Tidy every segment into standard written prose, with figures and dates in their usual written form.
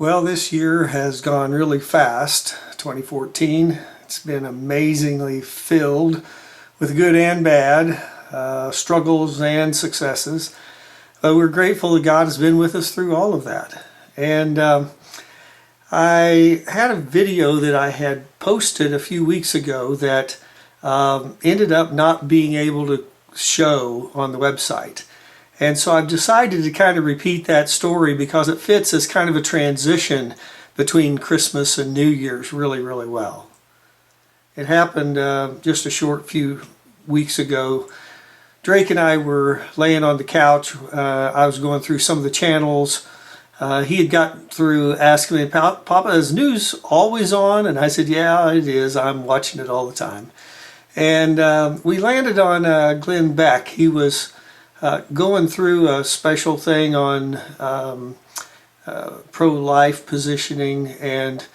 Well, this year has gone really fast, 2014. It's been amazingly filled with good and bad, struggles and successes. But we're grateful that God has been with us through all of that. And I had a video that I had posted a few weeks ago that ended up not being able to show on the website. And so I've decided to kind of repeat that story because it fits as kind of a transition between Christmas and New Year's really, really well. It happened just a short few weeks ago. Drake and I were laying on the couch. I was going through some of the channels. He had gotten through asking me, Papa, is news always on? And I said, yeah, it is. I'm watching it all the time. And we landed on Glenn Beck. He was going through a special thing on pro-life positioning, and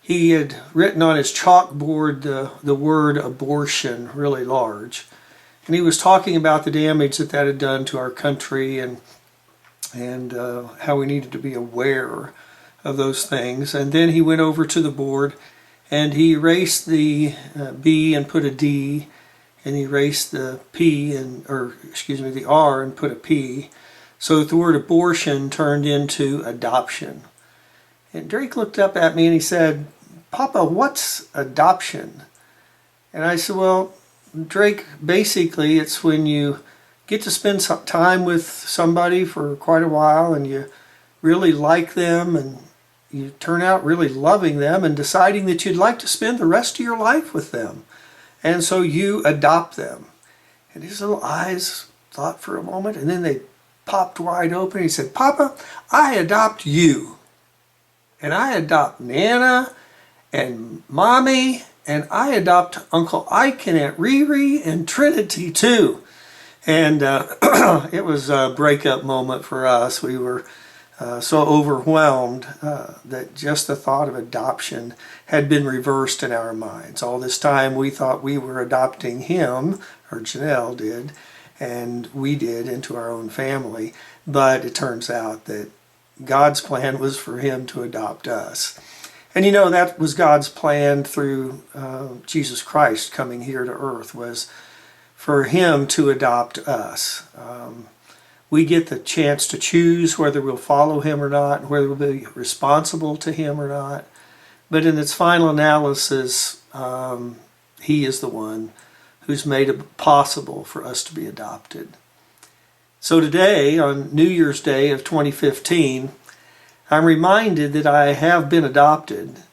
he had written on his chalkboard the word abortion really large. And he was talking about the damage that had done to our country and how we needed to be aware of those things. And then he went over to the board and he erased the B and put a D, and he erased the the R and put a P, so that the word abortion turned into adoption. And Drake looked up at me and he said, Papa, what's adoption? And I said, well, Drake, basically it's when you get to spend some time with somebody for quite a while and you really like them and you turn out really loving them and deciding that you'd like to spend the rest of your life with them. And so you adopt them. And his little eyes thought for a moment, and then they popped wide open. He said, Papa, I adopt you. And I adopt Nana and Mommy, and I adopt Uncle Ike and Aunt Riri and Trinity too. And it was a breakup moment for us. We were so overwhelmed that just the thought of adoption had been reversed in our minds. All this time we thought we were adopting him, or Janelle did, and we did, into our own family. But it turns out that God's plan was for him to adopt us. And you know, that was God's plan through Jesus Christ coming here to earth, was for him to adopt us. We get the chance to choose whether we'll follow him or not, whether we'll be responsible to him or not. But in its final analysis, he is the one who's made it possible for us to be adopted. So today, on New Year's Day of 2015, I'm reminded that I have been adopted.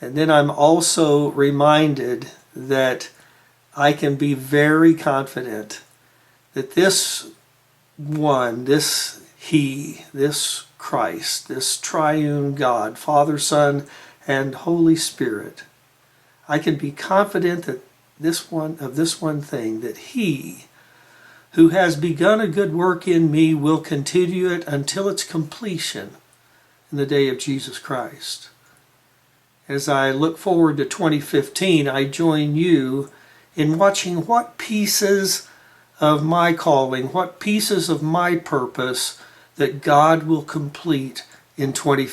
And then I'm also reminded that I can be very confident that this one, this He, this Christ, this triune God, Father, Son, and Holy Spirit, I can be confident that this one thing, that He who has begun a good work in me will continue it until its completion in the day of Jesus Christ. As I look forward to 2015, I join you in watching what pieces of my calling, what pieces of my purpose that God will complete in 2015.